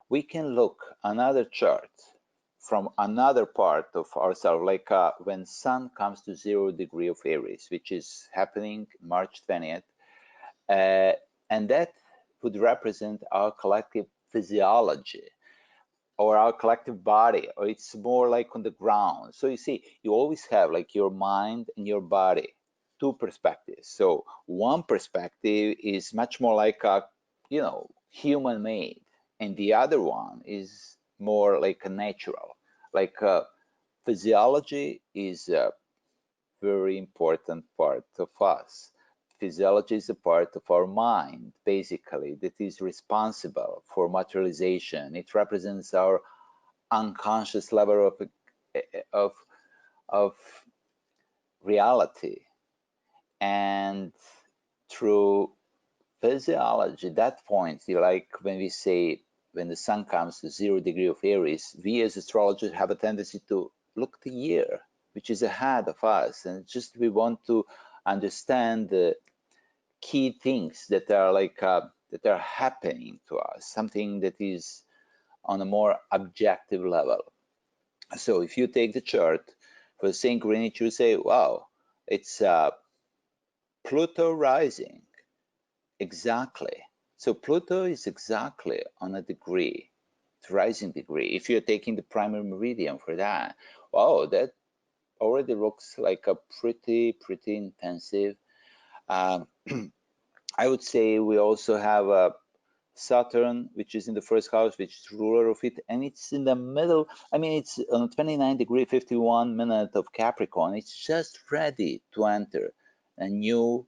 we can look another chart from another part of ourselves, like when Sun comes to 0 degree of Aries, which is happening March 20th, and that would represent our collective physiology or our collective body, or it's more like on the ground. So you see, you always have like your mind and your body, two perspectives. So one perspective is much more like a, human made, and the other one is more like a natural. Like physiology is a very important part of us. Physiology is a part of our mind, basically, that is responsible for materialization. It represents our unconscious level of, of reality. And through physiology, that point, like when we say, when the sun comes to 0 degree of Aries, we as astrologers have a tendency to look the year, which is ahead of us. And just we want to understand the key things that are like that are happening to us, something that is on a more objective level. So if you take the chart for St. Greenwich, you say, wow, it's Pluto rising. Exactly. So Pluto is exactly on a degree, it's rising degree. If you're taking the primary meridian for that, wow, that already looks like a pretty intensive. I would say we also have a Saturn, which is in the first house, which is ruler of it, and it's in the middle. I mean, it's on 29 degree 51 minute of Capricorn. It's just ready to enter a new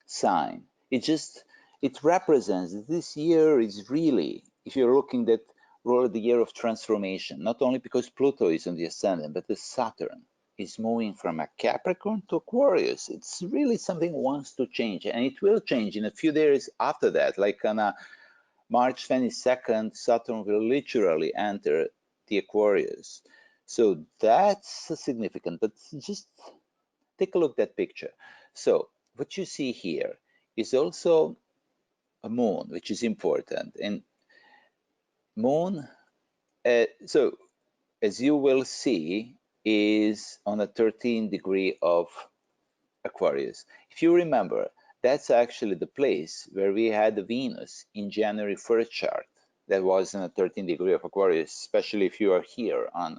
sign. It represents this year is really, if you're looking at really the year of transformation, not only because Pluto is on the ascendant, but the Saturn is moving from a Capricorn to Aquarius. It's really something wants to change, and it will change in a few days after that. Like on March 22nd, Saturn will literally enter the Aquarius. So that's significant, but just take a look at that picture. So what you see here is also a moon, which is important. And moon, so as you will see, is on a 13 degree of Aquarius. If you remember, that's actually the place where we had the Venus in January 1st chart. That was in a 13 degree of Aquarius, especially if you are here on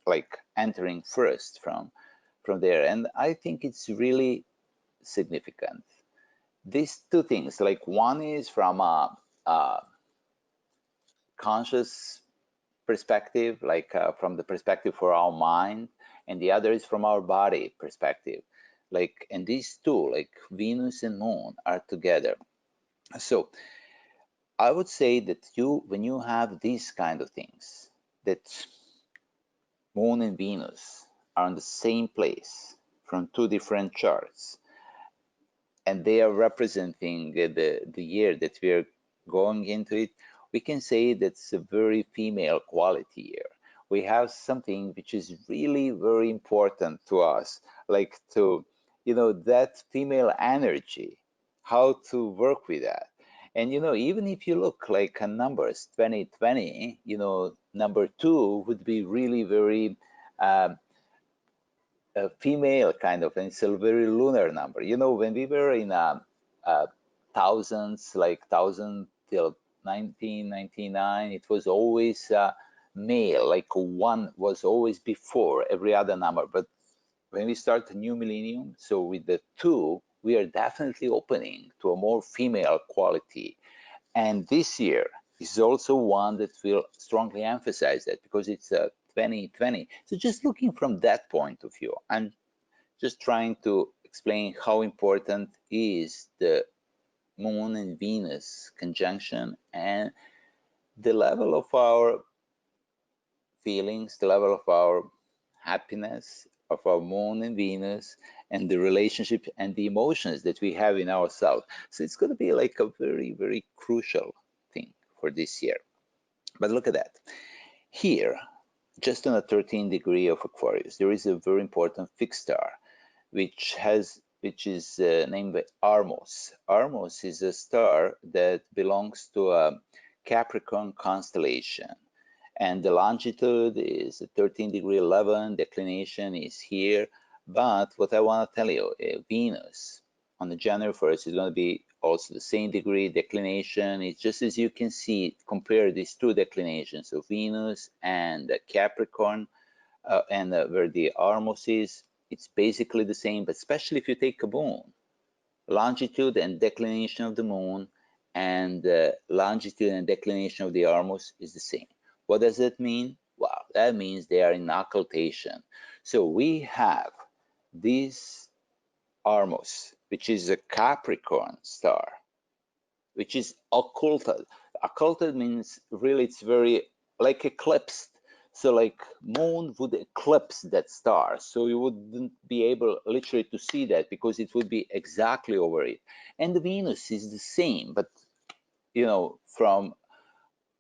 like entering first from there. And I think it's really significant. These two things, like one is from a conscious perspective, like from the perspective for our mind, and the other is from our body perspective. Like, and these two, like Venus and Moon, are together. So I would say that when you have these kind of things, that Moon and Venus are in the same place from two different charts, and they are representing the year that we are going into it, we can say that's a very female quality year. We have something which is really very important to us, like to, that female energy, how to work with that. And, even if you look like numbers 2020, number 2 would be really very a female kind of, and it's a very lunar number. When we were in thousands, like 1000 till 1999, it was always male, like 1 was always before every other number. But when we start the new millennium, so with the 2, we are definitely opening to a more female quality. And this year is also one that will strongly emphasize that, because it's a 2020. So just looking from that point of view, I'm just trying to explain how important is the Moon and Venus conjunction, and the level of our feelings, the level of our happiness, of our Moon and Venus, and the relationship and the emotions that we have in ourselves. So it's going to be like a very crucial thing for this year. But look at that. Here, just on a 13 degree of Aquarius, there is a very important fixed star, which is named by Armos. Armos is a star that belongs to Capricorn constellation. And the longitude is 13 degree 11, declination is here. But what I want to tell you, Venus on the January 1st is going to be also the same degree declination. It's just as you can see, compare these two declinations of Venus and Capricorn, and where the Armos is, it's basically the same, but especially if you take a moon, longitude and declination of the moon and longitude and declination of the Armos is the same. What does that mean? Well, that means they are in occultation. So we have this Armos, which is a Capricorn star, which is occulted. Occulted means really it's very like eclipsed. So like moon would eclipse that star. So you wouldn't be able literally to see that because it would be exactly over it. And the Venus is the same, but you know, from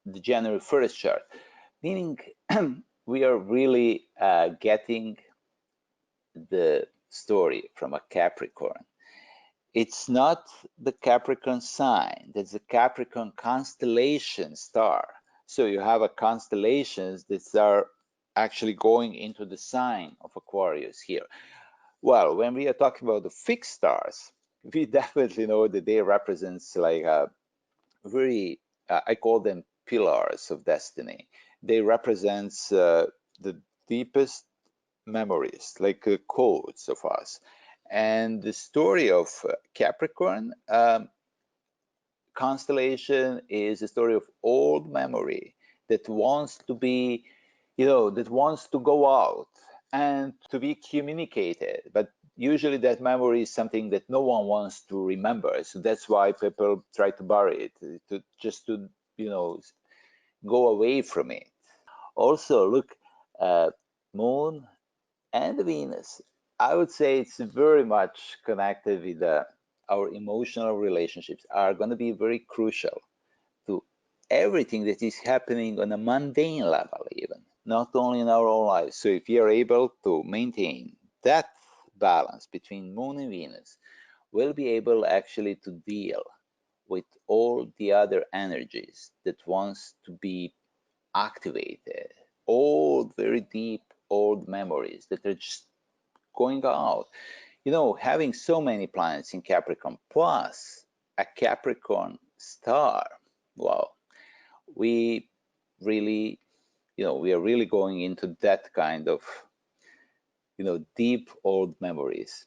the January 1st chart, meaning we are really getting the story from a Capricorn. It's not the Capricorn sign, that's the Capricorn constellation star. So you have a constellations that are actually going into the sign of Aquarius here. Well, when we are talking about the fixed stars, we definitely know that they represents like a very, I call them pillars of destiny. They represents the deepest memories, like codes of us. And the story of Capricorn constellation is a story of old memory that wants to be, you know, that wants to go out and to be communicated. But usually that memory is something that no one wants to remember. So that's why people try to bury it, to just to, you know, go away from it. Also, look, Moon and Venus, I would say it's very much connected with our emotional relationships are going to be very crucial to everything that is happening on a mundane level, even not only in our own lives. So if we are able to maintain that balance between Moon and Venus, we'll be able actually to deal with all the other energies that wants to be activated, old, very deep old memories that are just going out. You know, having so many planets in Capricorn plus a Capricorn star, wow, we really, you know, we are really going into that kind of, you know, deep old memories.